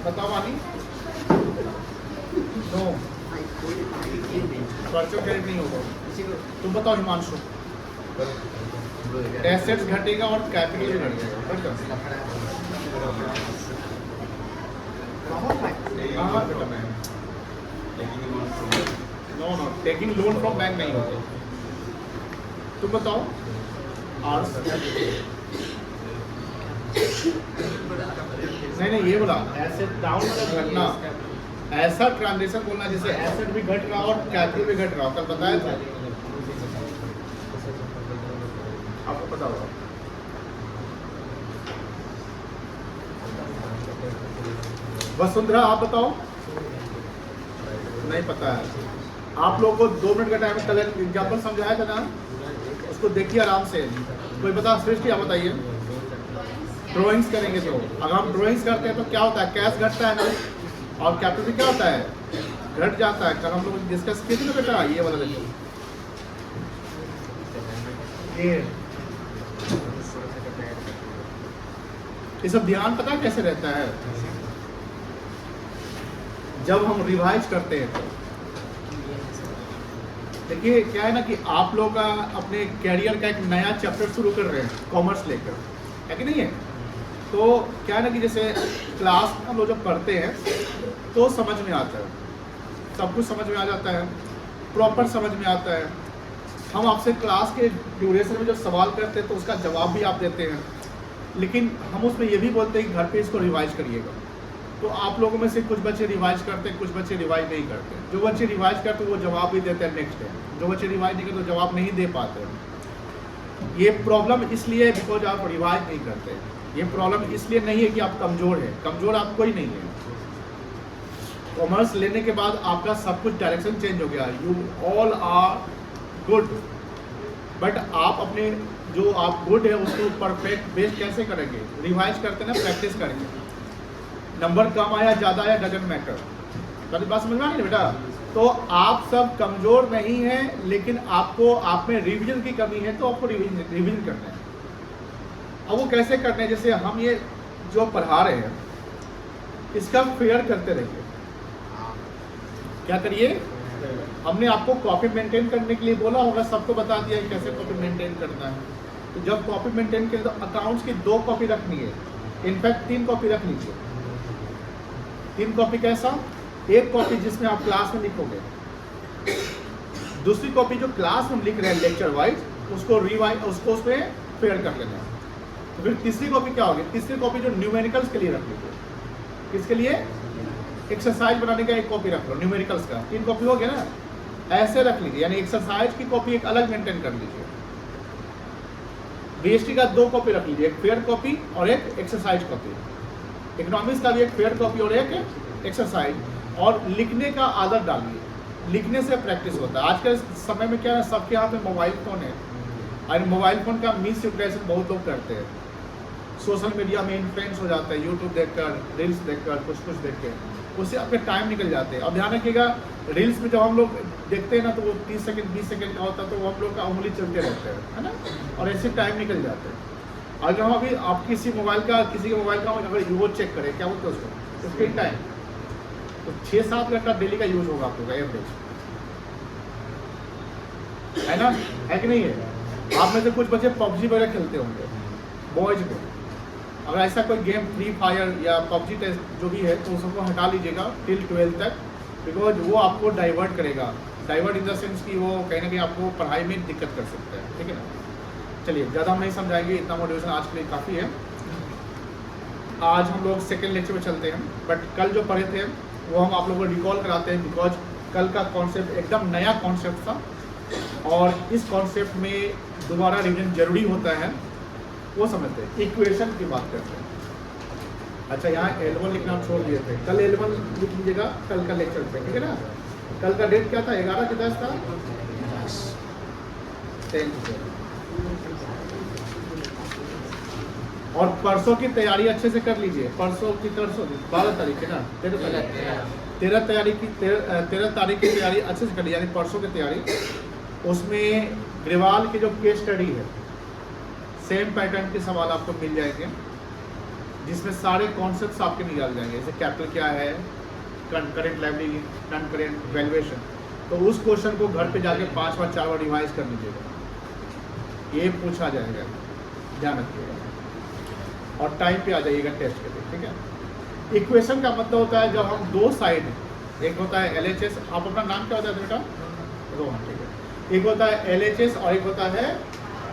बताओ वानी। No, purchase credit नहीं होगा। तुम बताओ हिमांशु। एसेट्स घटेगा और कैपिटल भी घटेगा। No no, taking loan from bank नहीं होगा। तुम बताओ आर्ट्स। नहीं ये बोला एसेट डाउन मतलब घटना, ऐसा ट्रांजेक्शन बोलना जिससे एसेट भी घट रहा और कैपिटल भी घट रहा हो। कल बताया था आपको, पता होगा। वसुंधरा आप बताओ। नहीं पता है। आप लोगों को 2 मिनट का टाइम, कल एग्जाम्पल समझाया था ना, उसको देखिए आराम से। कोई बता, सृष्टि आप बताइए। ड्राइंग्स करेंगे तो अगर हम ड्राइंग्स करते हैं तो क्या होता है, कैश घटता है ना, और कैपिटल क्या होता है, घट जाता है। कल हम लोग डिस्कस किए थे ना बेटा, ये वाला देखो, ये सब ध्यान पता कैसे रहता है जब हम रिवाइज करते हैं। देखिए क्या है ना कि आप लोग अपने कैरियर का एक नया चैप्टर शुरू कर रहे हैं कॉमर्स लेकर, है कि नहीं है। तो क्या है ना कि जैसे क्लास में हम लोग जब पढ़ते हैं तो समझ में आता है, सब कुछ समझ में आ जाता है, प्रॉपर समझ में आता है। हम आपसे क्लास के ड्यूरेशन में जब सवाल करते हैं तो उसका जवाब भी आप देते हैं, लेकिन हम उसमें ये भी बोलते हैं कि घर पे इसको रिवाइज करिएगा। तो आप लोगों में से कुछ बच्चे रिवाइज करते हैं, कुछ बच्चे रिवाइज नहीं करते। जो बच्चे रिवाइज करते हैं वो जवाब भी देते हैं नेक्स्ट डे, जो बच्चे रिवाइज नहीं करते तो जवाब नहीं दे पाते हैं। ये प्रॉब्लम इसलिए है बिकॉज आप रिवाइज नहीं करते। ये प्रॉब्लम इसलिए नहीं है कि आप कमज़ोर हैं, कमज़ोर आप कोई नहीं है। कॉमर्स लेने के बाद आपका सब कुछ डायरेक्शन चेंज हो गया। You all are good, but आप अपने जो आप गुड है उसको परफेक्ट बेस्ट कैसे करेंगे, रिवाइज करते ना, प्रैक्टिस करेंगे। नंबर कम आया ज़्यादा आया डजंट मैटर। तो बात समझ में आ रही है बेटा। तो आप सब कमज़ोर नहीं हैं, लेकिन आपको आप में रिवीजन की कमी है, तो आपको रिवीजन करना है। अब वो कैसे करना है, जैसे हम ये जो पढ़ा रहे हैं इसका फेयर करते रहिए। क्या करिए, हमने आपको कॉपी मेंटेन करने के लिए बोला होगा, सबको बता दिया है कैसे कॉपी मेंटेन करना है। तो जब कॉपी मेंटेन करें तो अकाउंट्स की 2 कॉपी रखनी है, इनफैक्ट 3 कॉपी रख लीजिए। 3 कॉपी कैसा, एक कॉपी जिसमें आप क्लास में लिखोगे, दूसरी कॉपी जो क्लास में लिख रहे हैं लेक्चर वाइज उसको उसमें फेयर कर लेना है। तो फिर तीसरी कॉपी क्या होगी, तीसरी कॉपी जो न्यूमेरिकल्स के लिए रख लीजिए। किसके लिए, एक्सरसाइज बनाने का एक कॉपी रख लो, न्यूमेरिकल्स का 3 कॉपी हो गया ना, ऐसे रख लीजिए। यानी एक्सरसाइज की कॉपी एक अलग मेंटेन कर लीजिए। बीएसटी का 2 कॉपी रख लीजिए, एक फेयर कॉपी और एक एक्सरसाइज कॉपी। इकोनॉमिक्स का भी एक फेयर कॉपी और एक एक्सरसाइज। और लिखने का आदत डालिए, लिखने से प्रैक्टिस होता है। आज के समय में क्या है, सबके हाथ में मोबाइल फ़ोन है, और मोबाइल फ़ोन का मिस यूटिलाइजेशन बहुत लोग करते हैं। सोशल मीडिया में इन्फ्लुएंस हो जाता है, यूट्यूब देखकर, रील्स देखकर, कुछ देख के, उससे आपके टाइम निकल जाते हैं। अब ध्यान रखिएगा, रील्स में जब हम लोग देखते हैं ना तो वो 30 सेकंड 20 सेकंड का होता है, तो वो हम लोग का उंगली चलते रहते हैं, है ना, और ऐसे टाइम निकल जाते हैं। अगर हम अभी आप किसी के मोबाइल का अगर वो चेक करें, क्या बोलते हैं उसको, स्क्रीन टाइम, तो 6-7 घंटा डेली का यूज होगा आप लोग का एवरेज, है ना, है कि नहीं है। आप में से कुछ बच्चे पबजी वगैरह खेलते होंगे बॉयज में। अगर ऐसा कोई गेम फ्री फायर या पबजी टेस्ट जो भी है तो उसको हटा लीजिएगा टिल 12 तक, बिकॉज वो आपको डाइवर्ट करेगा। डाइवर्ट इन द सेंस कि वो कहीं ना कहीं आपको पढ़ाई में दिक्कत कर सकता है, ठीक है ना। चलिए ज़्यादा हम नहीं समझाएंगे, इतना मोटिवेशन आज के लिए काफ़ी है। आज हम लोग सेकेंड लेक्चर में चलते हैं, बट कल जो पढ़े थे वो हम आप लोगों को रिकॉल कराते हैं, बिकॉज कल का कॉन्सेप्ट एकदम नया कॉन्सेप्ट था और इस कॉन्सेप्ट में दोबारा रिवीजन जरूरी होता है, वो समझते हैं। इक्वेशन की बात करते हैं। अच्छा, यहाँ L1 लिखना आप छोड़ दिए थे, कल L1 लिख लीजिएगा कल का लेक्चर पे, ठीक है ना। कल का डेट क्या था, 11 के 10 था, 10 और परसों की तैयारी अच्छे से कर लीजिए। परसों 12 तारीख है ना, 13 तारीख की तैयारी अच्छे से कर लीजिए, यानी परसों की तैयारी। उसमें ग्रेवाल की जो केस स्टडी है, सेम पैटर्न के सवाल आपको मिल जाएंगे, जिसमें सारे कॉन्सेप्ट्स आपके निकाल जाएंगे, जैसे कैपिटल क्या है, current liability, non current valuation. तो उस क्वेश्चन को घर पे जाके 5 बार 4 बार रिवाइज कर लीजिएगा, ये पूछा जाएगा, ध्यान रखिएगा और टाइम पे आ जाइएगा टेस्ट के लिए, ठीक है। इक्वेशन का मतलब होता है जब हम दो साइड, एक होता है LHS, आप अपना नाम क्या होता है बेटा? रोहन, ठीक है। एक होता है LHS और एक होता है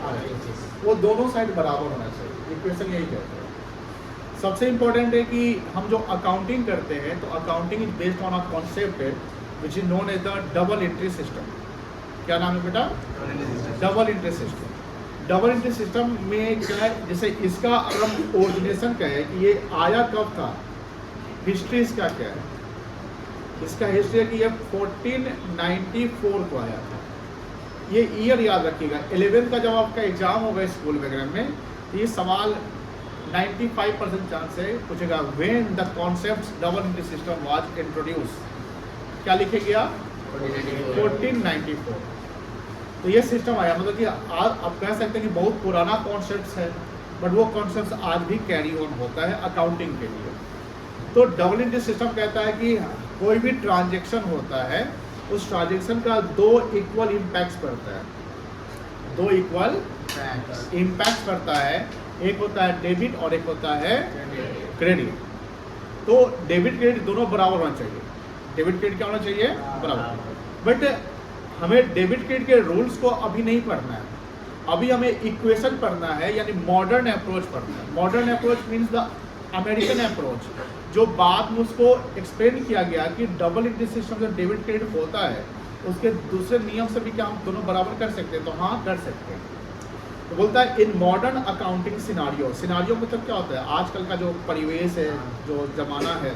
RHS, वो दोनों साइड बराबर होना चाहिए, इक्वेशन यही कहते हैं। सबसे इम्पोर्टेंट है कि हम जो अकाउंटिंग करते हैं तो accounting is based on a concept which is known as the double entry system. क्या नाम है बेटा? Double entry system. Double entry system में क्या है, जैसे इसका अगर हम ओरिजिनेशन का है कि ये आया कब था, हिस्ट्री इसका क्या है, इसका हिस्ट्री है कि ये 1494 को आया था। ये ईयर याद रखिएगा। 11th का जब आपका एग्जाम होगा स्कूल वगैरह में, तो ये सवाल 95% चांस है पूछेगा, when the concept double entry system was introduce. क्या लिखेगा? 1494। तो ये सिस्टम आया, मतलब कि आज आप कह सकते हैं कि बहुत पुराना कॉन्सेप्ट है, बट वो कॉन्सेप्ट आज भी कैरी ऑन होता है अकाउंटिंग के लिए। तो डबल एंट्री सिस्टम कहता है कि कोई भी ट्रांजेक्शन होता है, उस ट्रांजेक्शन का दो इक्वल इम्पैक्ट्स पड़ता है, दो इक्वल इम्पैक्ट पड़ता है। एक होता है डेबिट और एक होता है क्रेडिट। तो डेबिट क्रेडिट दोनों बराबर होना चाहिए। डेबिट क्रेडिट क्या होना चाहिए? बराबर। बट हमें डेबिट क्रेडिट के रूल्स को अभी नहीं पढ़ना है, अभी हमें इक्वेशन पढ़ना है, यानी मॉडर्न अप्रोच पढ़ना है। Modern approach means the American approach, जो बाद में उसको एक्सप्लेन किया गया कि डबल एंट्री सिस्टम जो डेबिट क्रेडिट होता है उसके दूसरे नियम से भी क्या हम दोनों बराबर कर सकते हैं? तो हाँ, कर सकते हैं। तो बोलता है in modern accounting scenario. Scenario मतलब क्या होता है? आजकल का जो परिवेश है, जो जमाना है,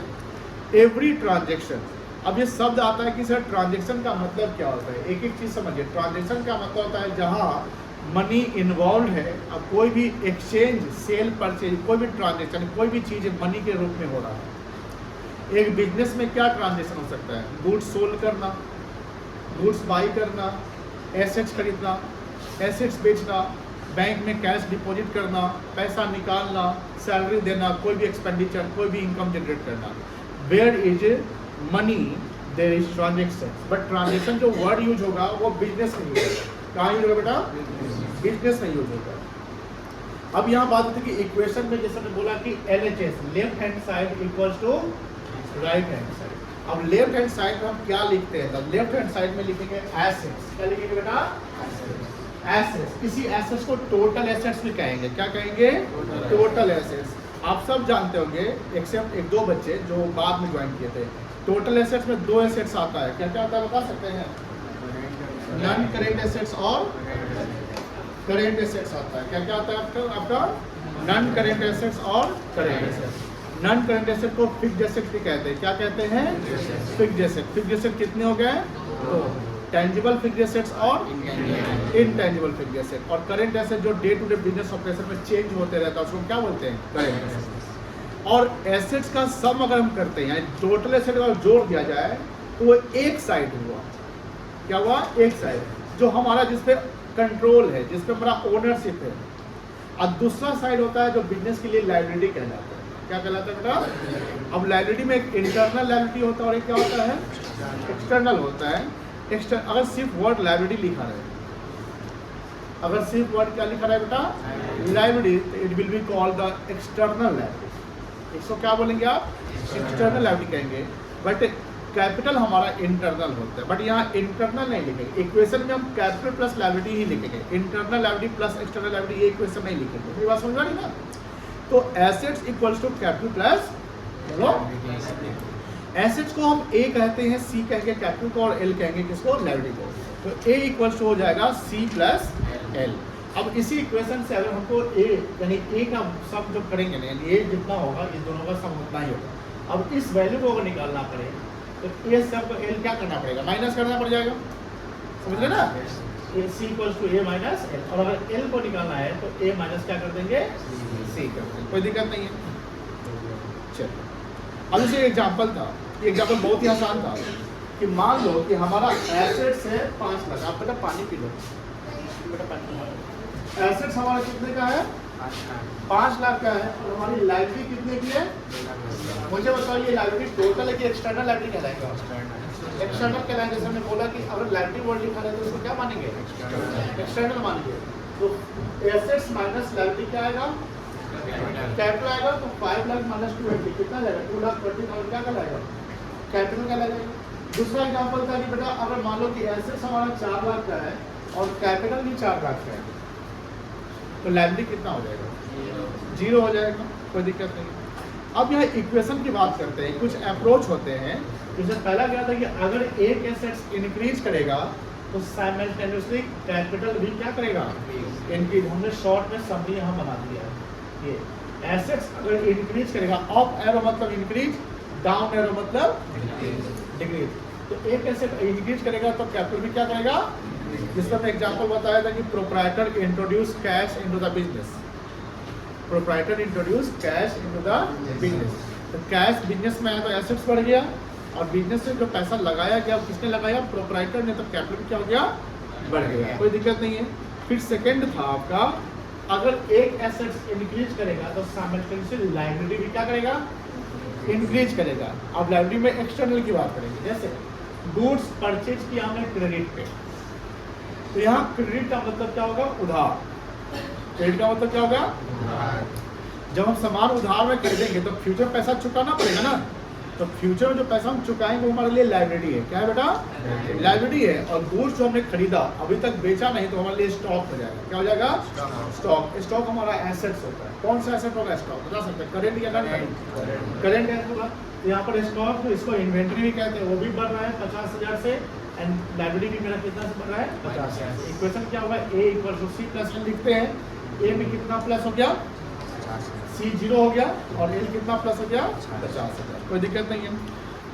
एवरी ट्रांजेक्शन। अब ये शब्द आता है कि सर ट्रांजेक्शन का मतलब क्या होता है? एक एक चीज़ समझिए। ट्रांजेक्शन का मतलब होता है जहाँ मनी इन्वॉल्व है। अब कोई भी एक्सचेंज, सेल, परचेज, कोई भी ट्रांजेक्शन, कोई भी चीज़ मनी के रूप में हो रहा है। एक बिजनेस में क्या ट्रांजेक्शन हो सकता है? गुड्स सोल्ड करना, गुड्स बाई करना, एसेट्स खरीदना, एसेट्स बेचना, बैंक में कैश डिपॉजिट करना, पैसा निकालना, सैलरी देना, कोई भी एक्सपेंडिचर, कोई भी इनकम जनरेट करना। Where is money there is transaction. But transaction जो वर्ड यूज होगा वो बिजनेस में यूज होगा। कहाँ यूज होगा बेटा? बिजनेस में यूज होगा। अब यहाँ बात होती है कि इक्वेशन में जैसे मैं बोला कि LHS, left hand side equals to right hand side. अब लेफ्ट हैंड साइड में हम क्या लिखते हैं? तो लेफ्ट हैंड साइड में लिखेंगे एसेट्स। क्या लिखेंगे बेटा? एसेट्स। किसी एसेट्स को टोटल एसेट्स भी कहेंगे। क्या कहेंगे? Total assets. आप सब जानते होंगे एक्सेप्ट एक दो बच्चे जो बाद में ज्वाइन किए थे। टोटल एसेट्स में दो एसेट्स आता है। क्या क्या आता है बता सकते हैं? नॉन करेंट एसेट्स और करेंट एसेट्स आता है। क्या क्या आता है आपका? नॉन करेंट एसेट्स और current assets. Non current asset को फिक्स्ड एसेट भी कहते हैं। क्या कहते हैं? Fixed asset. फिक्स्ड एसेट कितने हो गए? दो, टेंजिबल फिक्स्ड एसेट्स और इनटेंजिबल फिक्स्ड एसेट। और करंट एसेट जो day to day business operation में चेंज होते रहता है उसको क्या बोलते हैं? Current assets. और एसेट्स का सम अगर हम करते हैं, यानी टोटल एसेट अगर जोड़ दिया जाए तो वो एक साइड हुआ। क्या हुआ? एक साइड, जो हमारा जिसपे कंट्रोल है, जिसपे हमारा ओनरशिप है। और दूसरा साइड होता है जो बिजनेस के लिए लायबिलिटी कहलाता है। क्या कहलाता है बेटा? अब लायबिलिटी में एक इंटरनल लायबिलिटी होता है और एक क्या होता है? एक्सटर्नल होता है। अगर सिर्फ वर्ड लायबिलिटी लिखा रहे, अगर सिर्फ वर्ड क्या लिखा रहा है बेटा? Liability, it will be called the external liability. इसको क्या बोलेंगे आप? एक्सटर्नल लायबिलिटी कहेंगे। बट कैपिटल हमारा इंटरनल होता है, बट यहाँ इंटरनल नहीं लिखेंगे। इक्वेशन में हम कैपिटल प्लस लायबिलिटी ही लिखेंगे, internal liability plus external liability ये इक्वेशन नहीं लिखेंगे। मेरी बात समझ आ रही ना? तो assets equals to capital plus, बोलो, एसेट्स को हम ए कहते हैं, सी कहेंगे कैपिटल को, और एल कहेंगे किसको? लायबिलिटी को। तो ए इक्वल्स टू हो जाएगा सी प्लस एल। अब इसी इक्वेशन से अगर हमको ए, यानी ए का सम जो करेंगे ना, ए जितना होगा इस दोनों का सम उतना ही होगा। अब इस वैल्यू को अगर निकालना पड़े तो ए सब को एल क्या करना पड़ेगा? माइनस करना पड़ जाएगा। समझ रहे ना? C equals to A minus L. और अगर एल को निकालना है तो ए माइनस क्या कर देंगे? सी कर देंगे। कोई दिक्कत नहीं है। चलिए अब इसे एग्जाम्पल था, ये एग्जाम्पल बहुत ही आसान था कि मान लो कि हमारा एसेट्स है 5 लाख। आप बेटा पानी पी लो, बेटा पानी। एसेट्स हमारा कितने का है? 5 लाख का है और हमारी लाइब्रेरी कितने की है? मुझे बताओ ये लाइब्रेरी टोटल है कि एक्सटर्नल लाइब्रेरी कहलाएगा? एक्सटर्नल कहलाएगा। जैसे हमने बोला कि अगर लाइब्रेरी वर्ड लिखा है तो उसको क्या मानेंगे? एक्सटर्नल मानेंगे। तो एसेट्स माइनस लाइब्रेरी क्या आएगा? कैपिटल आएगा। तो 5 लाख माइनस 280 कितना जाएगा? 2,20,000 क्या कहलाएगा? कैपिटल कहलाएगा। दूसरा एग्जाम्पल था कि बेटा अगर मान लो कि एसेट्स हमारा 4 लाख का है और कैपिटल भी 4 लाख का है तो लाइब्रेरी कितना हो जाएगा? 0 हो जाएगा, कोई दिक्कत नहीं। अब यहाँ इक्वेशन की बात करते हैं। कुछ अप्रोच होते हैं। जैसे पहला क्या था कि अगर एक एसेट्स इंक्रीज करेगा तो साइमल्टेनियसली कैपिटल भी क्या करेगा? इंक्रीज। हमने शॉर्ट में समरी यहाँ बना दिया है। ये एसेट्स अगर इंक्रीज करेगा, अप एरो मतलब इंक्रीज, डाउन एरो मतलब डिक्रीज। तो एक एसेट इंक्रीज करेगा तो कैपिटल भी क्या करेगा? जिसका मैं एग्जांपल बताया था कि proprietor introduce cash into the business. Proprietor introduce cash into the business. तो कैश बिजनेस में आया तो एसेट्स बढ़ गया और बिजनेस से जो पैसा लगाया गया किसने लगाया? प्रोप्राइटर ने। तो कैपिटल क्या हो गया? बढ़ गया, कोई दिक्कत नहीं है। फिर सेकंड था आपका, अगर एक एसेट्स इंक्रीज करेगा तो साइमल्टेनियसली लायबिलिटी भी क्या करेगा? इंक्रीज करेगा। अब लायबिलिटी में एक्सटर्नल की बात करेंगे। जैसे गुड्स परचेज किया हमने क्रेडिट पे, तो यहाँ क्रेडिट का मतलब क्या होगा? उधार। क्रेडिट का मतलब क्या होगा? जब हम सामान उधार में खरीदेंगे तो फ्यूचर पैसा चुकाना पड़ेगा ना। तो फ्यूचर में जो पैसा हम चुकाएंगे वो हमारे लिए लायबिलिटी है। क्या है बेटा? लायबिलिटी है। और गुड्स जो हमने खरीदा अभी तक बेचा नहीं तो हमारे लिए स्टॉक हो जाएगा। क्या हो जाएगा? स्टॉक। स्टॉक हमारा एसेट्स होता है। कौन सा एसेट होगा? स्टॉक। बता सकते हैं करेंट या नॉन करेंट? करेंट एसेट होगा। तो यहाँ पर स्टॉक, तो इसको इन्वेंट्री भी कहते हैं, वो भी बढ़ रहा है 50,000 से। एंड लायबिलिटी भी मेरा कितना से बढ़ रहा है? 50,000। इक्वेशन क्या होगा? A = C + L लिखते हैं। A में कितना प्लस हो गया? C 0 हो गया और L कितना प्लस हो गया? 50,000। कोई दिक्कत नहीं है।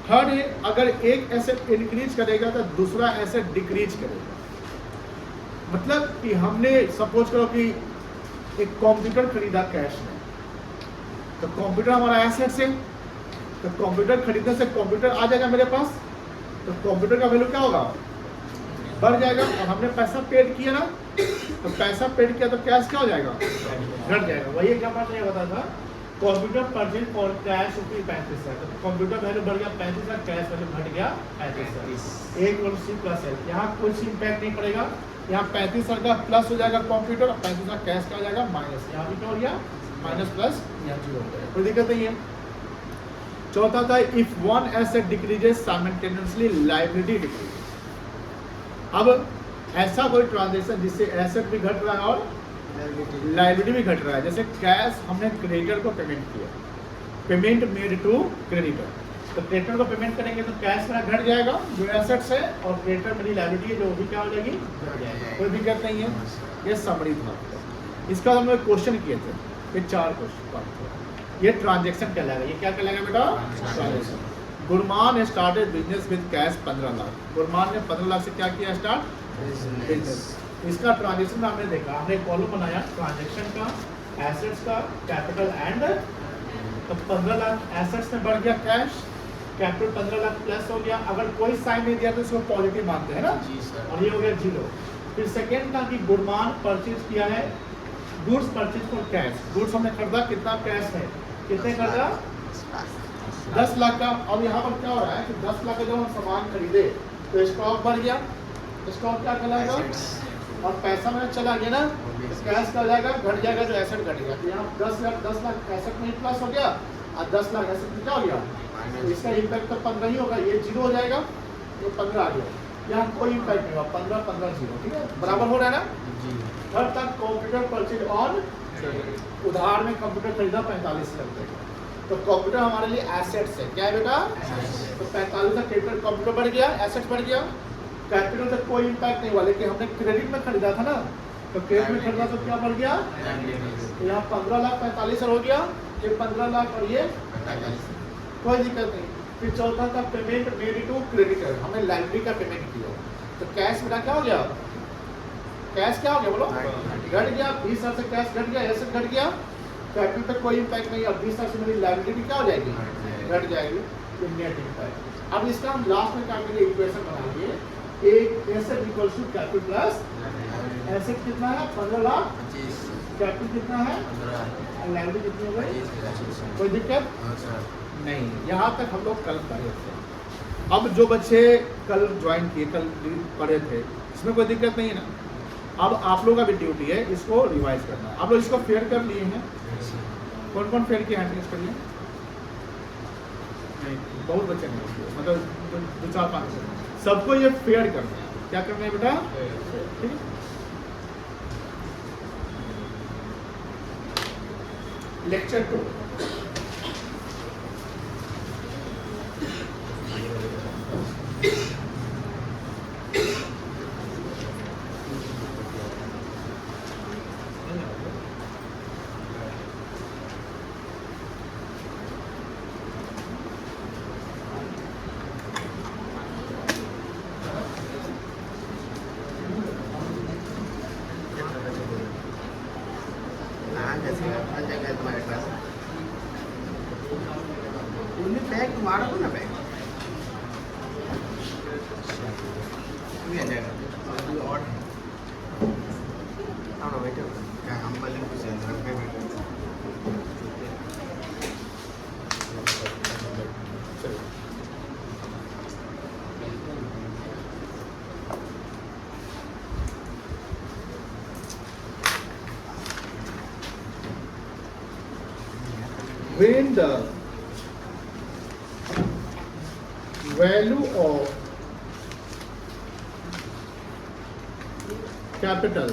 थर्ड है, अगर एक एसेट इंक्रीज करेगा तो दूसरा एसेट डिक्रीज करेगा। मतलब कि हमने सपोज करो कि एक कंप्यूटर खरीदा कैश में, तो कंप्यूटर हमारा एसेट है। तो कंप्यूटर खरीदने से कंप्यूटर आ जाएगा मेरे पास, तो कंप्यूटर का वैल्यू क्या होगा? बढ़ जाएगा। और हमने पैसा पेड किया ना, तो पैसा पेड किया तो कैश क्या हो जाएगा? घट जाएगा। वही एग्जाम्पल ये बता था, कंप्यूटर परचेज और कैश ₹35,000। तो कंप्यूटर वैल्यू बढ़ गया 35,000, कैश वैल्यू घट गया 35,000। A = C + L। यहाँ कुछ इम्पैक्ट नहीं पड़ेगा। यहाँ 35,000 का प्लस हो जाएगा कंप्यूटर और 35,000 कैश का हो जाएगा माइनस। यहाँ भी क्या हो गया? माइनस प्लस यहाँ 0 हो गया। कोई दिक्कत नहीं है। चौथा था, if one asset decreases simultaneously liability decrease. अब ऐसा कोई ट्रांजेक्शन जिससे एसेट भी घट रहा है और लायबिलिटी भी घट रहा है। जैसे कैश हमने क्रेडिटर को पेमेंट किया, पेमेंट मेड टू क्रेडिटर। तो क्रेडिटर को पेमेंट करेंगे तो कैश मेरा घट जाएगा जो एसेट्स है, और क्रेडिटर मेरी लायबिलिटी है जो भी क्या हो जाएगी? घट जाएगा। कोई दिक्कत नहीं है। ये समरी था। इसका बाद हमने क्वेश्चन किए थे, ये 4 क्वेश्चन। ये ट्रांजेक्शन कहलाएगा। ये क्या कहलाएगा बेटा? Transaction. Gurman started business with cash 15 lakh. Gurman ने 15 लाख से क्या किया? Start business. इसका ट्रांजेक्शन हमने देखा, हमने कॉलम बनाया ट्रांजेक्शन का, एसेट्स का, कैपिटल एंड। तो 15 लाख एसेट्स में बढ़ गया कैश, कैपिटल 15 लाख प्लस हो गया। अगर कोई साइन नहीं दिया तो इसको पॉजिटिव मानते हैं ना, और ये हो गया 0। फिर सेकेंड था कि गुरमान परचेज किया है goods purchase for cash. Goods हमने खरीदा, कितना कैश है? कितने खरीदा? 10 लाख का। अब यहाँ पर क्या हो रहा है कि 10 लाख का जब हम सामान खरीदे तो स्टॉक बढ़ गया। स्टॉक क्या कहलाएगा? और पैसा में चला गया ना, कैश का हो जाएगा, घट जाएगा जो एसेट घट गया। तो यहाँ 10 लाख एसेट में प्लस हो गया और 10 लाख एसेट में क्या हो गया? तो इसका इम्पैक्ट तो 15 ही होगा। ये 0 हो जाएगा, ये 15 आ गया। यहाँ कोई इम्पैक्ट नहीं होगा। 15 15 0, ठीक है, बराबर हो रहा है ना। हर तक कंप्यूटर परचेज ऑन उधार में कंप्यूटर खरीदा 45 लाख का। तो कंप्यूटर हमारे लिए एसेट्स है। क्या है बेटा? तो 45 का कैपिटल कंप्यूटर बढ़ गया, एसेट बढ़ गया। कैपिटल से कोई इम्पैक्ट नहीं हुआ, लेकिन हमने क्रेडिट में खरीदा था ना, तो क्रेडिट में खरीदा तो क्या बढ़ गया? तो यहाँ 15 लाख 45 हो गया, ये 15 लाख और ये 45, कोई दिक्कत नहीं। फिर चौथा था पेमेंट मेड टू क्रेडिटर। हमने लाइब्रेरी का पेमेंट किया, तो कैश मेरा क्या हो गया? कैश क्या हो गया बोलो? घट गया। 20,000 से कैश घट गया, एसेट घट गया। कैपिटल पे कोई इम्पैक्ट नहीं। अब 20,000 से मेरी लायबिलिटी क्या हो जाएगी? घट जाएगी। Net impact. अब इसका हम लास्ट में क्या करेंगे? इक्वेशन बनाएंगे। एक asset equals to capital plus asset कितना है? 15 लाख, कैपिटल कितना है, लाइबिलिटी कितनी हो गई, कोई दिक्कत नहीं। यहाँ तक हम लोग कल पढ़े थे। अब जो बच्चे कल ज्वाइन किए, कल पढ़े थे, इसमें कोई दिक्कत नहीं है ना। अब आप लोगों का भी ड्यूटी है इसको रिवाइज करना। आप लोग इसको फेयर कर लिए हैं, कौन कौन फेयर किए हैंड रेज करिए। नहीं, बहुत बच्चे नहीं, मतलब 2-4-5 सबको ये फेयर करना है। क्या करना है बेटा, ठीक है। Lecture 2 when the value of capital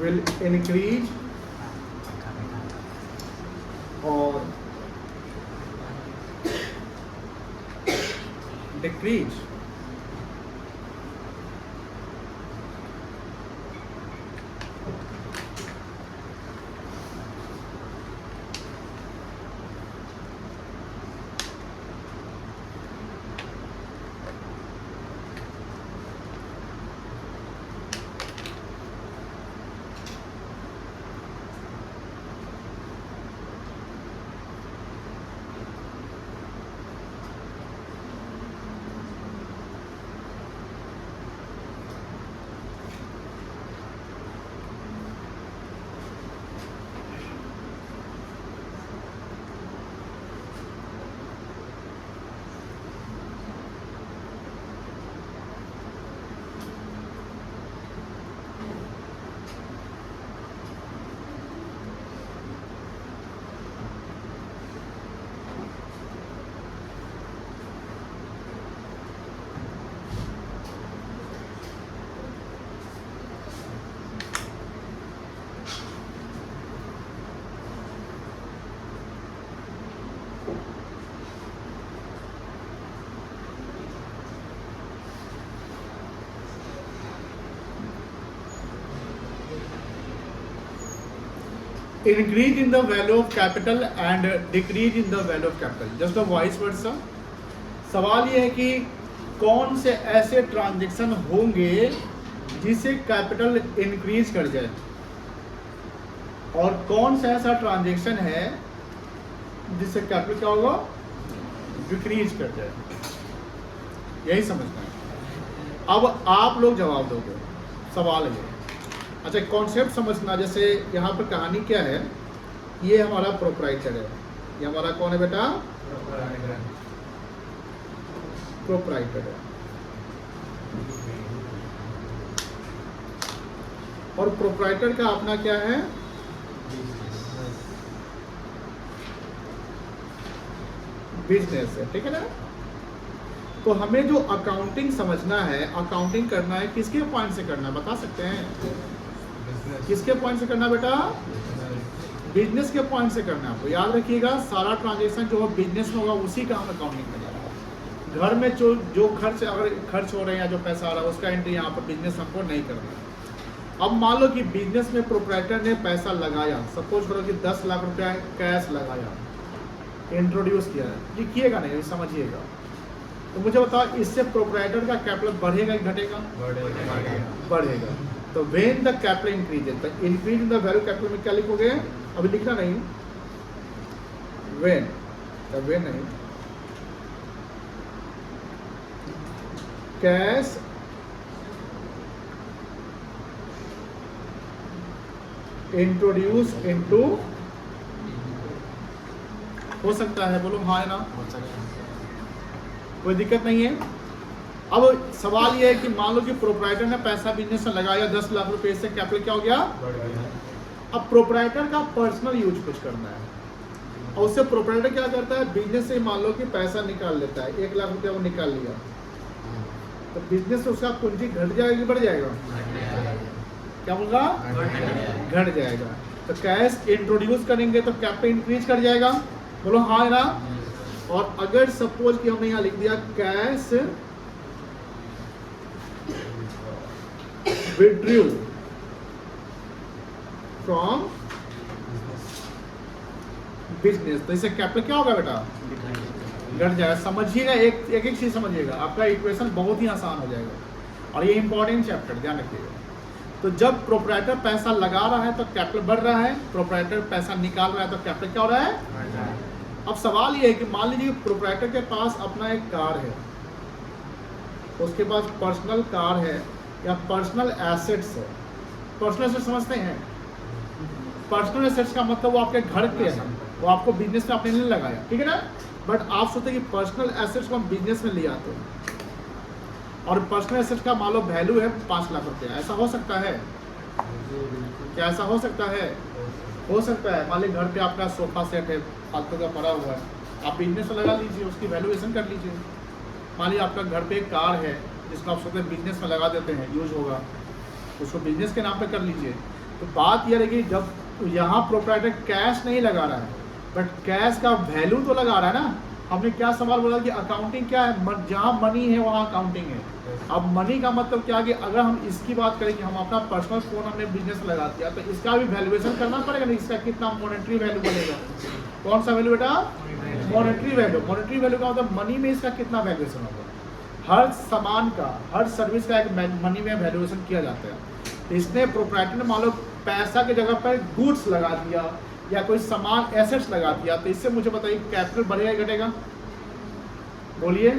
will increase or decrease, increase in the value of capital and decrease in the value of capital, just the vice versa। सवाल ये है कि कौन से ऐसे ट्रांजैक्शन होंगे जिससे कैपिटल इंक्रीज कर जाए और कौन सा ऐसा ट्रांजैक्शन है जिससे कैपिटल क्या होगा, डिक्रीज कर जाए। यही समझना है। अब आप लोग जवाब दोगे, सवाल है। अच्छा, कॉन्सेप्ट समझना। जैसे यहाँ पर कहानी क्या है, ये हमारा प्रोप्राइटर है, ये हमारा कौन है बेटा, प्रोप्राइटर है। और प्रोप्राइटर का अपना क्या है, बिजनेस है, ठीक है ना। तो हमें जो अकाउंटिंग समझना है, अकाउंटिंग करना है, किसके पॉइंट से करना है बता सकते हैं, किसके पॉइंट से करना बेटा, बिजनेस के पॉइंट से करना है। आपको याद रखिएगा, सारा ट्रांजैक्शन जो बिजनेस में होगा उसी का हम अकाउंटिंग करेंगे। घर में जो खर्च, अगर खर्च हो रहे हैं या जो पैसा आ रहा है उसका एंट्री यहाँ पर बिजनेस हमको नहीं करना है। अब मान लो कि बिजनेस में प्रोप्राइटर ने पैसा लगाया, सपोज करो कि 10 लाख रुपया कैश लगाया, इंट्रोड्यूस किया है, लिखिएगा नहीं, समझिएगा। तो मुझे बताओ, इससे प्रोप्राइटर का कैपिटल बढ़ेगा कि घटेगा, बढ़ेगा। तो when the capital increases, the increase in the value capital में क्या लिखोगे, अभी लिखना नहीं, व्हेन, तब व्हेन नहीं, कैश इंट्रोड्यूस इनटू, हो सकता है, बोलो हाँ है ना, कोई दिक्कत नहीं है। अब सवाल ये है कि मान लो कि प्रोप्राइटर ने पैसा बिजनेस में लगाया 10 लाख रुपए, से कैपिटल क्या हो गया, अब प्रोप्राइटर का पर्सनल यूज कुछ करना है, और उससे प्रोप्राइटर क्या करता है, बिजनेस से मान लो कि पैसा निकाल लेता है, 1 लाख रुपया वो निकाल लिया, तो बिजनेस से उसका पूंजी घट जाएगा कि बढ़ जाएगा, क्या बोल रहा, घट जाएगा। तो कैश इंट्रोड्यूस करेंगे तो कैपिटल इंक्रीज कर जाएगा, बोलो हाँ है ना। और अगर सपोज कि हमने यहाँ लिख दिया कैश विड्रू फ्रॉम बिजनेस, तो इससे कैपिटल क्या होगा बेटा, घट जाएगा। समझिएगा, एक एक चीज समझिएगा, आपका इक्वेशन बहुत ही आसान हो जाएगा, और ये इंपॉर्टेंट चैप्टर ध्यान रखिएगा। तो जब प्रोप्राइटर पैसा लगा रहा है तो कैपिटल बढ़ रहा है, प्रोप्राइटर पैसा निकाल रहा है तो कैपिटल क्या हो रहा है। अब सवाल ये है कि मान लीजिए प्रोप्राइटर के पास अपना एक कार है, उसके पास पर्सनल कार है या पर्सनल एसेट्स है। पर्सनल एसेट्स समझते हैं, पर्सनल एसेट्स का मतलब वो आपके घर के हैं, वो आपको बिजनेस में आपने नहीं लगाया, ठीक है ना। बट आप सोचते हैं कि पर्सनल एसेट्स को हम बिजनेस में ले आते हैं, और पर्सनल एसेट्स का मान लो वैल्यू है 5 लाख रुपया, ऐसा हो सकता है क्या, ऐसा हो सकता है, हो सकता है। मान लीजिए घर पे आपका सोफा सेट है फालतू का पड़ा हुआ है, आप बिजनेस में लगा लीजिए, उसकी वैल्यूएशन कर लीजिए। मान लीजिए आपका घर पे एक कार है जिसको आप सोचते हैं बिजनेस में लगा देते हैं, यूज होगा, उसको बिजनेस के नाम पे कर लीजिए। तो बात यह है कि जब यहाँ प्रोप्राइटर कैश नहीं लगा रहा है बट कैश का वैल्यू तो लगा रहा है ना। हमने क्या सवाल बोला कि अकाउंटिंग क्या है, जहाँ मनी है वहाँ अकाउंटिंग है। अब मनी का मतलब क्या है कि अगर हम इसकी बात करें कि हम अपना पर्सनल फोन हमने बिजनेस में लगा दिया, तो इसका भी वैल्यूएशन करना पड़ेगा ना, इसका कितना मॉनेटरी वैल्यू बनेगा। कौन सा वैल्यू बेटा, मॉनेटरी वैल्यू। मॉनेटरी वैल्यू का मतलब मनी में इसका कितना वैल्यूएशन होगा। हर सामान का, हर सर्विस का एक मनी में वैल्यूएशन किया जाता है। तो इसने प्रोप्राइटर ने मान लो पैसा की जगह पर गुड्स लगा दिया या कोई सामान एसेट्स लगा दिया, तो इससे मुझे बताइए कैपिटल बढ़ेगा या घटेगा, बोलिए,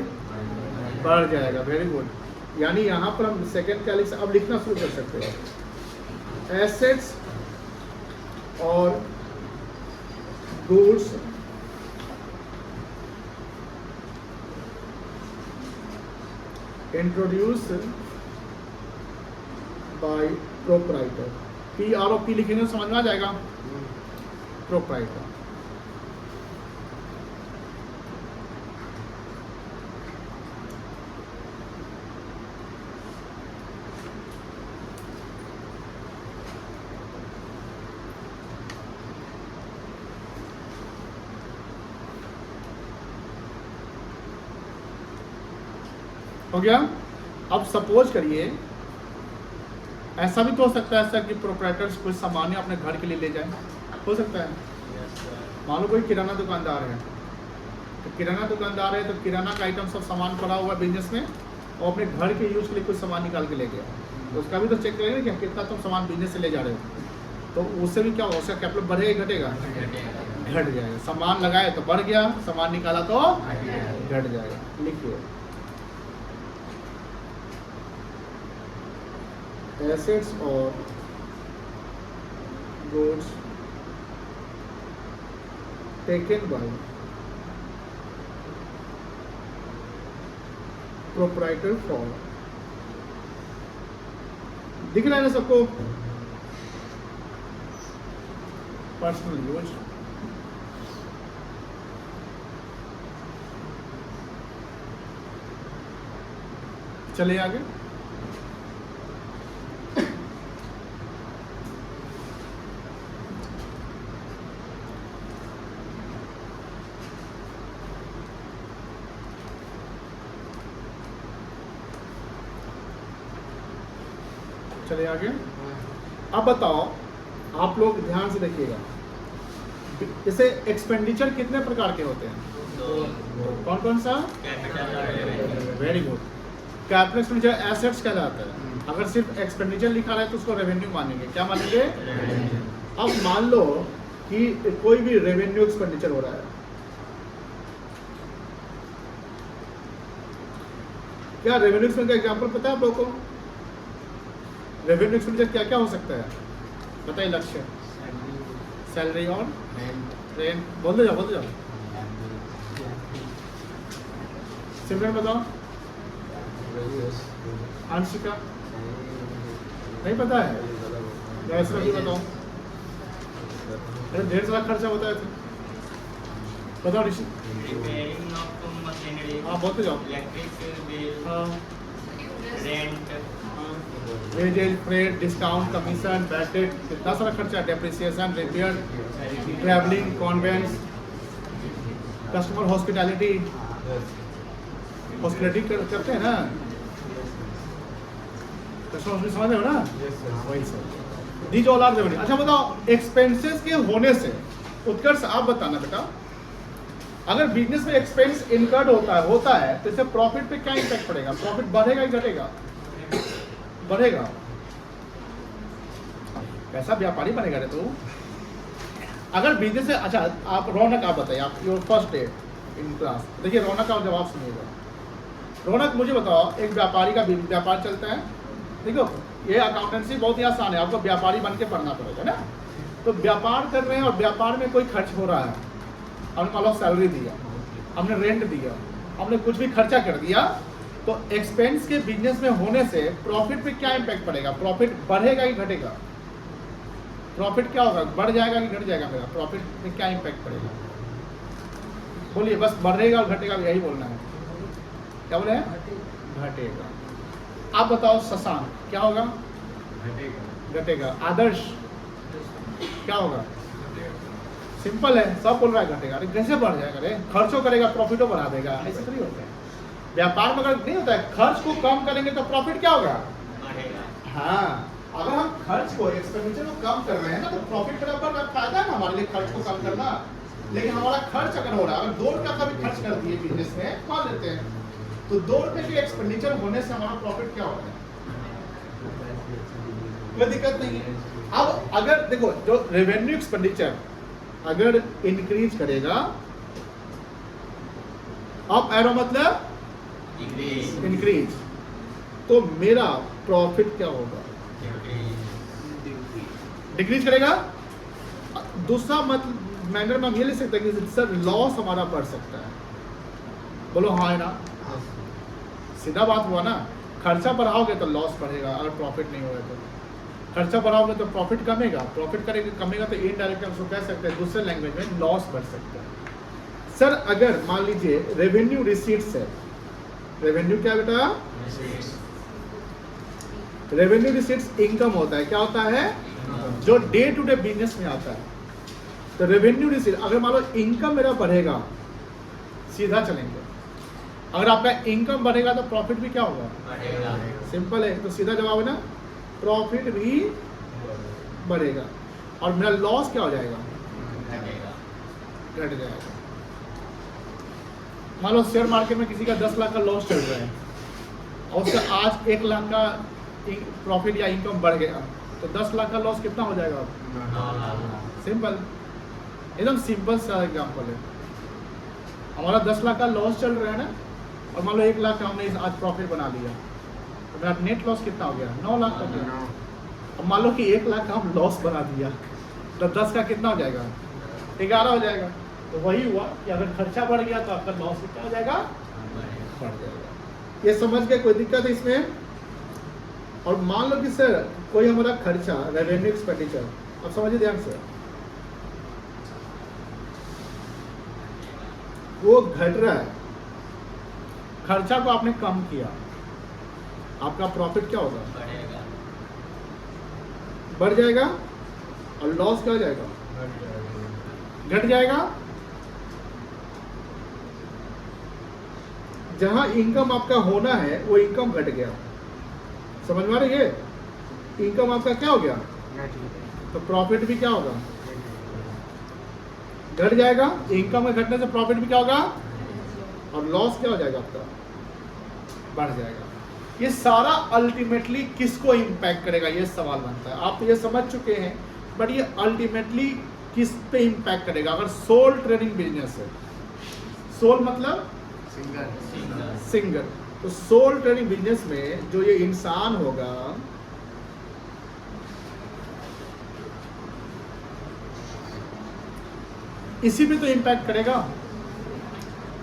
बढ़ जाएगा। Very good. यानी यहाँ पर हम सेकंड क्या लिख, अब लिखना शुरू कर सकते हैं, एसेट्स और goods introduce by proprietor. PROP लिखेंगे समझ में आ जाएगा, प्रोप्राइटर। हो गया। अब सपोज करिए ऐसा भी तो हो सकता है सर कि प्रोप्राइटर्स कुछ सामान अपने घर के लिए ले जाए, हो सकता है। मान लो कोई किराना दुकानदार है, तो किराना दुकानदार है तो किराना का आइटम सब सामान पड़ा हुआ बिजनेस में, और अपने घर के यूज के लिए कुछ सामान निकाल के ले गया, तो उसका भी तो चेक करेंगे कि कितना तुम सामान बिजनेस से ले जा रहे हो। तो उससे भी क्या हो, उसका कैपिटल बढ़ेगा घटेगा, घट जाएगा। सामान लगाए तो बढ़ गया, सामान निकाला तो घट जाएगा। लिखिए एसेट्स और goods taken by proprietor for, दिख रहा है ना सबको, पर्सनल यूज। चलिए आगे। चलिए आगे। अब बताओ, आप लोग ध्यान से देखिएगा, जैसे एक्सपेंडिचर कितने प्रकार के होते हैं, कौन कौन सा, very good. Capital expenditure assets कहलाता है। अगर सिर्फ एक्सपेंडिचर लिखा है तो उसको रेवेन्यू मानेंगे, क्या मानेंगे। अब मान लो कि कोई भी रेवेन्यू एक्सपेंडिचर हो रहा है, क्या रेवेन्यू एक्सपेंडिचर का एग्जांपल पता है आप लोगों को। रेवेन्यू एक्सपेंडिचर क्या क्या हो सकता है, बताइए लक्ष्य। सैलरी और रेंट, बोलते जाओ। सिमरन बताओ, अंशिका नहीं पता है, वैसे भी बताओ। अरे 1.5 लाख खर्चा होता है तो बताओ ऋषि। हाँ बोलते जाओ। हाँ wages, freight, discount, commission, bad debt, कितना सारा खर्चा है, depreciation, repair, travelling, conveyance, customer hospitality करते हैं ना, कस्टमर समझ रहे हो ना, वही सब दीज ऑल आर रेवेन्यू। अच्छा बताओ, एक्सपेंसेस के होने से, उत्कर्ष आप बताना बेटा, अगर बिजनेस में एक्सपेंस इनकर्ड होता है तो इससे प्रॉफिट पे क्या इम्पैक्ट पड़ेगा? प्रॉफिट बढ़ेगा या घटेगा? बढ़ेगा। कैसा व्यापारी बनेगा रे तू? अगर बिजनेस से, अच्छा आप रौनक आप बताइए, आप your first day in class, देखिए रौनक का जवाब सुनिएगा। रौनक मुझे बताओ, एक व्यापारी का व्यापार चलता है, देखो ये अकाउंटेंसी बहुत ही आसान है, आपको व्यापारी बन के पढ़ना पड़ेगा ना। तो व्यापार कर रहे हैं और व्यापार में कोई खर्च हो रहा है, हमने मान लो सैलरी दिया, हमने रेंट दिया, हमने कुछ भी खर्चा कर दिया, तो एक्सपेंस के बिजनेस में होने से प्रॉफिट पे क्या इम्पैक्ट पड़ेगा? प्रॉफिट बढ़ेगा कि घटेगा? प्रॉफिट क्या होगा, बढ़ जाएगा कि घट जाएगा? मेरा प्रॉफिट पे क्या इम्पैक्ट पड़ेगा? बोलिए, बस बढ़ेगा और घटेगा, यही बोलना है। क्या बोले हैं? घटेगा। आप बताओ शशांक, क्या होगा? घटेगा। आदर्श क्या होगा? सिंपल है, सब बोल रहा है घटेगा। अरे कैसे बढ़ जाएगा रे? खर्चों करेगा प्रॉफिटों बढ़ा देगा, ऐसे नहीं होता है। व्यापार में अगर नहीं होता है, खर्च को कम करेंगे तो प्रॉफिट क्या होगा? हाँ, अगर हम खर्च को, एक्सपेंडिचर को कम कर रहे हैं ना, तो प्रॉफिट बराबर फायदा है ना हमारे लिए खर्च को कम करना। लेकिन हमारा खर्च अगर हो रहा है, अगर 2 रुपया का भी खर्च कर दिए बिजनेस में, मान लेते हैं, तो 2 रुपये के एक्सपेंडिचर होने से हमारा प्रॉफिट क्या होगा? कोई दिक्कत नहीं है। अब अगर देखो, जो रेवेन्यू एक्सपेंडिचर अगर इंक्रीज करेगा, अप एरो मतलब इंक्रीज, तो मेरा प्रॉफिट क्या होगा? डिक्रीज करेगा। दूसरा मतलब मैनर में हम ये ले सकते हैं कि सर लॉस हमारा बढ़ सकता है। बोलो हाँ है ना? सीधा बात हुआ ना, खर्चा बढ़ाओगे तो लॉस बढ़ेगा, अगर प्रॉफिट नहीं होगा तो। खर्चा बढ़ाओगे तो प्रॉफिट कमेगा, प्रॉफिट कमेगा तो इनडायरेक्ट हम उसको कह सकते हैं दूसरे लैंग्वेज में लॉस बढ़ सकता है। सर अगर मान लीजिए रेवेन्यू रिसीट्स है, रेवेन्यू क्या बेटा? रेवेन्यू रिसीट्स इनकम होता है, क्या होता है? जो डे टू डे बिजनेस में आता है। तो रेवेन्यू रिसीट, अगर मान लो इनकम मेरा बढ़ेगा, सीधा चलेंगे, अगर आपका इनकम बढ़ेगा तो प्रॉफिट भी क्या होगा? सिंपल है, तो सीधा जवाब है ना, प्रॉफिट भी बढ़ेगा। और मेरा लॉस क्या हो जाएगा? घट जाएगा। मान लो शेयर मार्केट में किसी का 10 लाख का लॉस चल रहा है और उसका आज 1 लाख का प्रॉफिट या इनकम बढ़ गया, तो 10 लाख का लॉस कितना हो जाएगा? सिंपल, एकदम सिंपल सा एग्जांपल है। हमारा 10 लाख का लॉस चल रहा है ना, और मान लो 1 लाख का हमने आज प्रॉफिट बना लिया, तो मेरा नेट लॉस कितना हो गया? 9 लाख हो गया। अब मान लो कि 1 लाख का हम लॉस बना दिया, तो 10 का कितना हो जाएगा? 11 हो जाएगा। तो वही हुआ कि अगर खर्चा बढ़ गया तो आपका लॉस कितना हो जाएगा? बढ़ जाएगा। ये समझ के कोई दिक्कत है इसमें? और मान लो कि सर कोई हमारा खर्चा, रेवेन्यू एक्सपेंडिचर, अब समझिए ध्यान से, वो घट रहा है, खर्चा को आपने कम किया, आपका प्रॉफिट क्या होगा? बढ़ जाएगा। और लॉस क्या हो जाएगा? घट जाएगा। जहां इनकम आपका होना है वो इनकम घट गया, समझ में आ रही है? इनकम आपका क्या हो गया? तो प्रॉफिट भी क्या होगा? घट जाएगा। इनकम में घटने से प्रॉफिट भी क्या होगा? और लॉस क्या हो जाएगा आपका? बढ़ जाएगा। ये सारा अल्टीमेटली किसको इम्पैक्ट करेगा, ये सवाल बनता है। आप तो ये समझ चुके हैं, बट ये अल्टीमेटली किस पे इम्पैक्ट करेगा? अगर सोल ट्रेडिंग बिजनेस है, सोल मतलब सिंगर, तो सोल ट्रेडिंग बिजनेस में जो ये इंसान होगा, इसी पे तो इम्पैक्ट करेगा,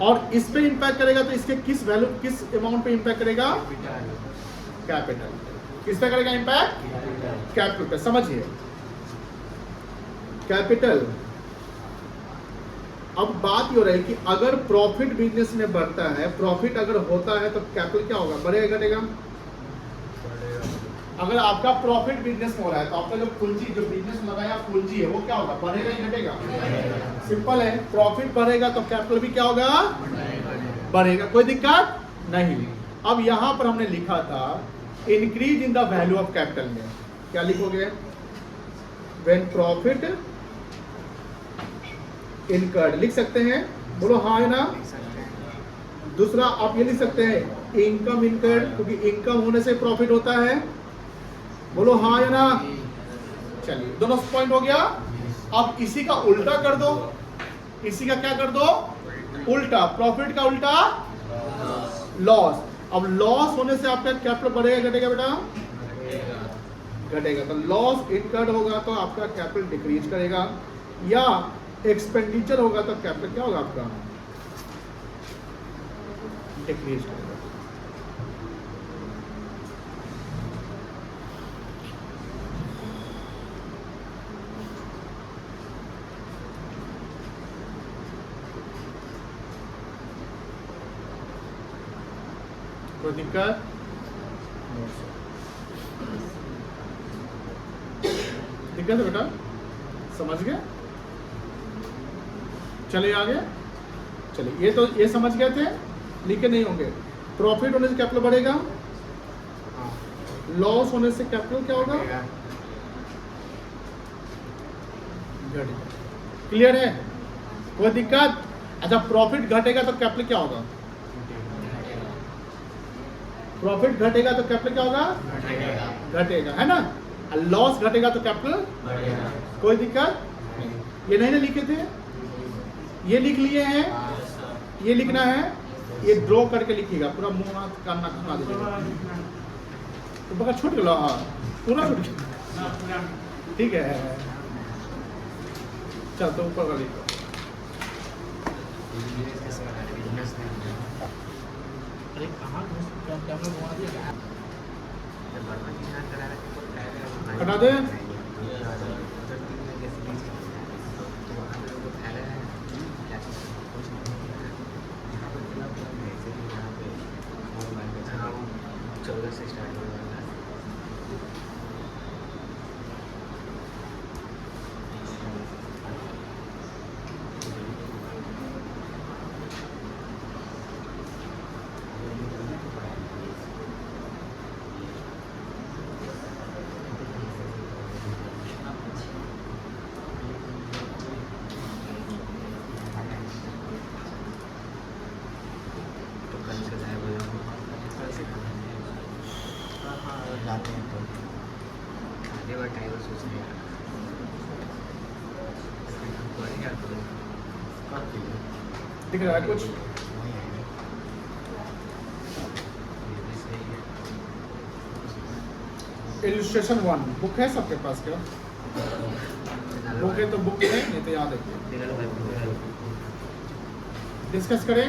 और इस पे इम्पैक्ट करेगा तो इसके किस वैल्यू, किस अमाउंट पे इम्पैक्ट करेगा? कैपिटल। किस पे करेगा इम्पैक्ट? कैपिटल पे। समझिए, कैपिटल। अब बात ये हो रही है कि अगर प्रॉफिट बिजनेस में बढ़ता है, प्रॉफिट अगर होता है तो कैपिटल क्या होगा? बढ़ेगा घटेगा? अगर आपका प्रॉफिट बिजनेस हो रहा है तो आपका जो पूंजी, जो बिजनेस लगाया पूंजी है, वो क्या होगा? बढ़ेगा या घटेगा? सिंपल है, प्रॉफिट बढ़ेगा तो कैपिटल भी क्या होगा? बढ़ेगा। कोई दिक्कत नहीं। अब यहां पर हमने लिखा था increase in the value of capital में क्या लिखोगे? व्हेन प्रॉफिट इनकर्ड लिख सकते हैं, बोलो हाँ है ना। दूसरा आप ये लिख सकते हैं इनकम इनकर्ड, क्योंकि इनकम होने से प्रॉफिट होता है, बोलो हाँ या ना। चलिए, दोनों पॉइंट हो गया। अब इसी का उल्टा कर दो, इसी का क्या कर दो? उल्टा। प्रॉफिट का उल्टा लॉस। अब लॉस होने से आपका कैपिटल बढ़ेगा घटेगा बेटा? घटेगा। तो लॉस इनकर्ड होगा तो आपका कैपिटल डिक्रीज करेगा, या एक्सपेंडिचर होगा तो कैपिटल क्या होगा आपका? डिक्रीज करेगा। कोई दिक्कत? दिक्कत है बेटा? समझ गए? चलिए आगे। चलिए, ये तो ये समझ गए थे, लिखे नहीं होंगे। प्रॉफिट होने से कैपिटल बढ़ेगा, लॉस होने से कैपिटल क्या होगा? घटेगा। क्लियर है? कोई दिक्कत? अच्छा, प्रॉफिट घटेगा तो कैपिटल क्या होगा? प्रॉफिट घटेगा तो कैपिटल क्या होगा? घटेगा, है ना। लॉस घटेगा तो कैपिटल बढ़ेगा। कोई दिक्कत? ये नहीं ना लिखे थे, ये लिख लिए हैं, ये लिखना है, ये ड्रॉ करके लिखिएगा, पूरा मुंह हाथ कान नाक बना दीजिएगा। तो बगा छूट गया, हाँ पूरा छूट गया, ठीक है। चल तो ऊपर वाली हटा दे। दिख रहा है कुछ? इलस्ट्रेशन 1 बुक है सबके पास क्या? बुक है तो बुक है, नहीं तो याद रखिए। डिस्कस करें।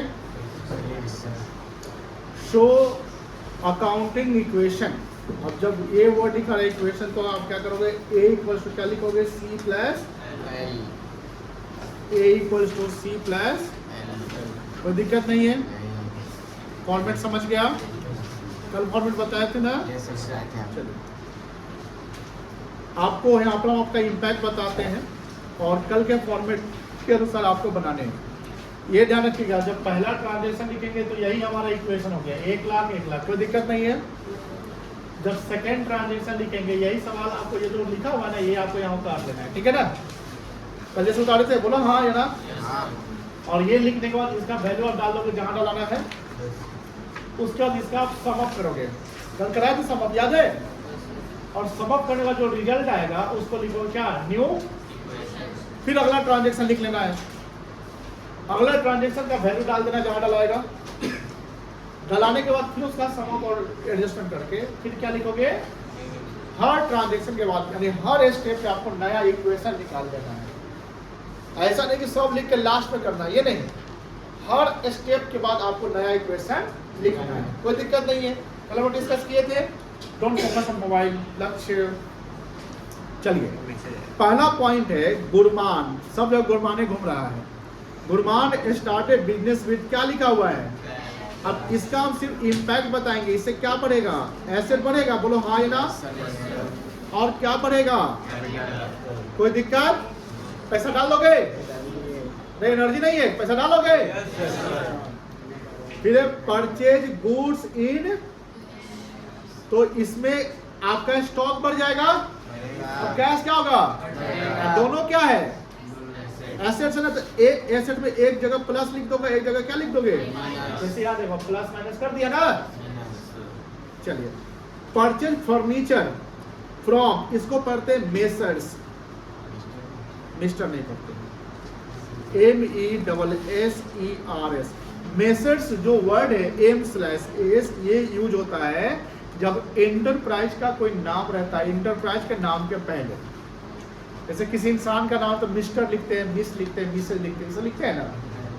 Show accounting equation. अब जब ए वर्ड लिखा है इक्वेशन तो आप क्या करोगे? ए इक्वल्स टू क्या लिखोगे? C plus A equals to C plus. कोई दिक्कत नहीं है? फॉर्मेट समझ गया? कल फॉर्मेट बताए थे ना? चलिए, आपको यहाँ पर आपका इम्पैक्ट बताते हैं और कल के फॉर्मेट के अनुसार आपको बनाने हैं। ये ध्यान रखिएगा, जब पहला ट्रांजेक्शन लिखेंगे तो यही हमारा इक्वेशन हो गया, 1 लाख 1 लाख, कोई दिक्कत नहीं है। जब सेकेंड ट्रांजेक्शन लिखेंगे यही सवाल आपको, ये जो लिखा हुआ है ना, ये आपको यहाँ उतार देना है, ठीक है ना? कल जैसे उतारे थे, बोलो हाँ या ना। और ये लिखने के बाद इसका वैल्यू आप डाल दोगे जहाँ डालना है, उसके बाद इसका आप सम अप करोगे। कल कराया था सम अप, याद है? और सम अप करने का जो रिजल्ट आएगा उसको लिखो क्या? न्यू। फिर अगला ट्रांजेक्शन लिख लेना है, अगला ट्रांजेक्शन का वैल्यू डाल देना जहाँ डलाएगा। डलाने के बाद फिर उसका सम अप और एडजस्टमेंट करके फिर क्या लिखोगे? हर ट्रांजेक्शन के बाद, यानी हर स्टेप पे आपको नया इक्वेशन निकाल देना है। ऐसा नहीं कि सब लिख के लास्ट में करना है, ये नहीं, हर स्टेप के बाद आपको नया इक्वेशन लिखना है, कोई दिक्कत नहीं है। कल हम डिस्कस किए थे डोंट फोकस ऑन मोबाइल, लक्ष्य। चलिए पहला पॉइंट है गुरमान, सब जगह गुरमाने घूम रहा है। गुरमान स्टार्टेड बिजनेस विद, क्या लिखा हुआ है? अब इसका हम सिर्फ इम्पैक्ट बताएंगे, इससे क्या बढ़ेगा? एसेट बढ़ेगा, बोलो हाँ या ना। और क्या बढ़ेगा? कोई दिक्कत? पैसा डाल दोगे? नहीं, एनर्जी नहीं है, पैसा डालोगे? फिर परचेज गुड्स इन, तो इसमें आपका स्टॉक बढ़ जाएगा और कैश क्या होगा? दोनों क्या है? एसेट्स है ना, तो एक एसेट में एक जगह प्लस लिख दोगे, एक जगह क्या लिख दोगे? जैसे याद देखो प्लस माइनस कर दिया ना। चलिए परचेज फर्नीचर फ्रॉम, इसको पढ़ते मेसर्स, मिस्टर नहीं पढ़ते, MESSERS। मेसर्स जो वर्ड है M/S, ये यूज होता है जब एंटरप्राइज का कोई नाम रहता है, एंटरप्राइज के नाम के पहले। जैसे किसी इंसान का नाम तो मिस्टर लिखते हैं, मिस लिखते हैं, मिसेज लिखते हैं, ऐसा लिखते हैं ना,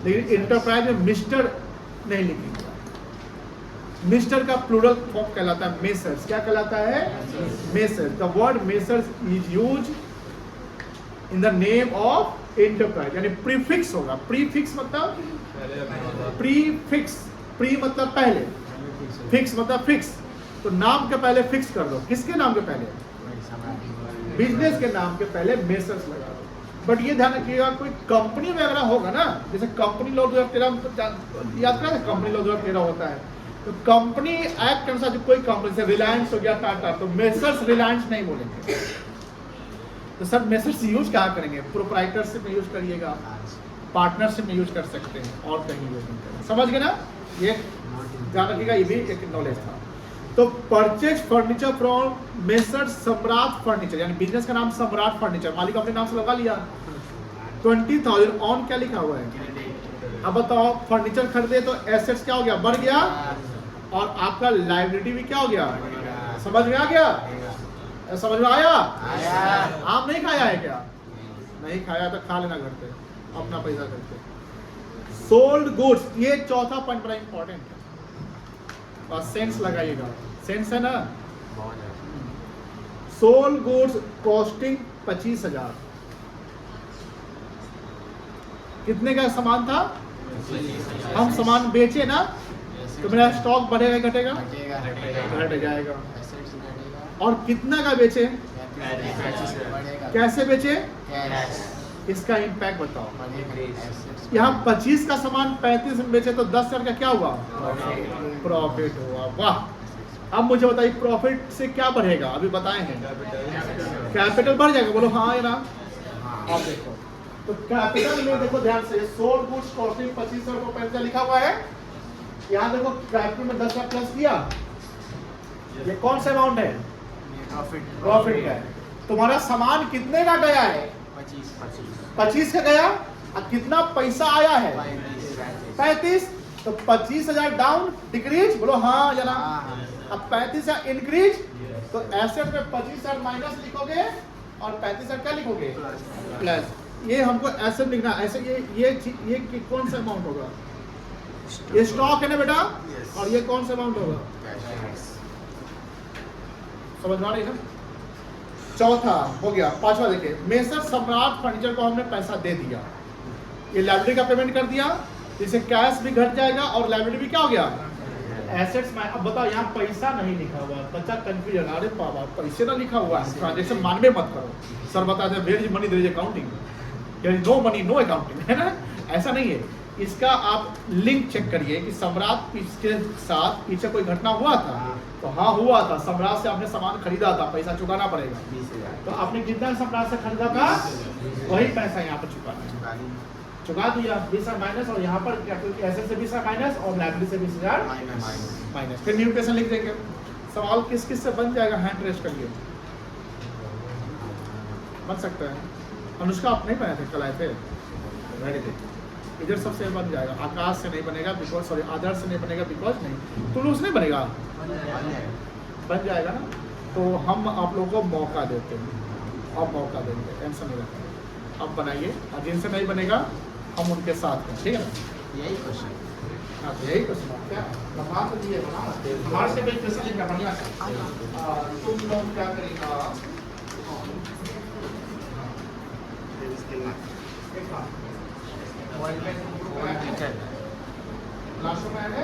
लेकिन एंटरप्राइज में मिस्टर नहीं लिखेंगे। मिस्टर का प्लूरल फॉर्म कहलाता है मेसर्स। क्या कहलाता है? Messrs. The word messrs is use in the name of enterprise, यानी प्रीफिक्स होगा। प्रीफिक्स मतलब प्रीफिक्स, प्री मतलब पहले, फिक्स मतलब फिक्स, तो नाम के पहले फिक्स कर दो। किसके नाम के पहले? बिजनेस के नाम के पहले मेसर्स लगा दो। बट ये ध्यान रखिएगा कोई कंपनी वगैरह होगा ना, जैसे कंपनी लॉ 2013 याद करें, कंपनी लॉ 2013 होता है, तो कंपनी एक्ट के अनुसार कोई कंपनी से रिलायंस हो गया, टाटा, तो मेसर्स रिलायंस नहीं बोलेंगे। तो सब मेसर्स यूज क्या करेंगे? प्रोप्राइटरशिप में यूज करिएगा, पार्टनरशिप में यूज कर सकते हैं, और कहीं यूज नहीं करें। समझ गए ना? ये ध्यान रखिएगा, ये भी एक नॉलेज था। तो परचेज फर्नीचर फ्रॉम मेसर्स सम्राट फर्नीचर, यानी बिजनेस का नाम सम्राट फर्नीचर, मालिक अपने नाम से लगा लिया। 20,000 ऑन क्या लिखा हुआ है? अब बताओ फर्नीचर खरीदे तो एसेट्स क्या हो गया? बढ़ गया, और आपका लायबिलिटी भी क्या हो गया? समझ में आ गया? समझ में आया? आप नहीं खाया है क्या? नहीं खाया तो खा लेना घर पे, अपना पैसा करके। सोल्ड गुड्स, ये चौथा पॉइंट बड़ा इंपॉर्टेंट है, और सेंस लगाइएगा, सेंस है ना। सोल्ड गुड्स कॉस्टिंग 25,000, कितने का सामान था? हम सामान बेचे ना, तो मेरा स्टॉक बढ़ेगा घटेगा? घट जाएगा। और कितना का बेचे? कैसे बेचे? इसका इम्पैक्ट बताओ। यहाँ 25 का सामान 35 में बेचे तो 10,000 का क्या हुआ? प्रॉफिट हुआ। वाह। अब मुझे बताइए प्रॉफिट से क्या बढ़ेगा? अभी बताएंगे। कैपिटल बढ़ जाएगा, बोलो हाँ या ना। आप देखो तो कैपिटल में देखो ध्यान से, सोल्ड गुड्स कॉस्टिंग 25,000 को पैसा लिखा हुआ है। यहाँ देखो कैपिटल में 10,000 प्लस किया, ये कौन सा अमाउंट है? प्रॉफिट है। तुम्हारा सामान कितने का गया है? 25 का गया, और कितना पैसा आया है? 35। तो 25,000 डाउन, डिक्रीज, बोलो हाँ या ना। अब 35,000 इंक्रीज, तो एसेट में 25,000 माइनस लिखोगे और 35,000 क्या लिखोगे? प्लस। ये हमको एसेट लिखना, ऐसे ये कौन सा अमाउंट होगा? ये स्टॉक है ना बेटा, और ये कौन सा अमाउंट होगा? समझ में आ रही है ना? चौथा हो गया। पांचवा देखिए, मेसर सम्राट फर्नीचर को हमने पैसा दे दिया, ये लायबिलिटी का पेमेंट कर दिया, जिससे कैश भी घट जाएगा और लायबिलिटी भी क्या हो गया? एसेट्स में। अब बताओ यहाँ पैसा नहीं लिखा हुआ, बच्चा कंफ्यूजन, अरे बाबा पैसे ना लिखा हुआ है, ट्रांजेक्शन मानवे मत करो। सर बताते हैं where is money there is accounting, there is no money no accounting, है ना? ऐसा नहीं है। इसका आप लिंक चेक करिए कि सम्राट के साथ पीछे कोई घटना हुआ था, तो हाँ हुआ था। सम्राट से आपने सामान खरीदा था, पैसा चुकाना पड़ेगा, तो आपने कितना सम्राट से खरीदा था वही पैसा यहाँ पर चुकाना, चुका दिया 20,000 माइनस, और यहाँ पर एसेट से 20,000 माइनस और लायबिलिटी से 20,000 माइनस। फिर न्यूट्रेशन लिख देंगे। सवाल किस किस से बन जाएगा? हैंड रेस करिए, बन सकता है। अनुष्का आप नहीं बनाए थे, कल आए थे, वेरी गुड। इधर सबसे बन जाएगा, आकाश से नहीं बनेगा बिकॉज, सॉरी आदर्श से नहीं बनेगा बिकॉज नहीं, तुलूस नहीं बनेगा, बन जाएगा ना। तो हम आप लोगों को मौका देते हैं, अब मौका देंगे, टेंशन नहीं रखना। अब बनाइए, और जिनसे नहीं बनेगा हम उनके साथ हैं, ठीक है ना? यही क्वेश्चन हाँ तो यही कुछ बात क्या बता तो दिए बना हमारे से कोई क्वेश्चन लिखना बढ़िया से तुम लोग क्या करेगा एक बात क्लास में है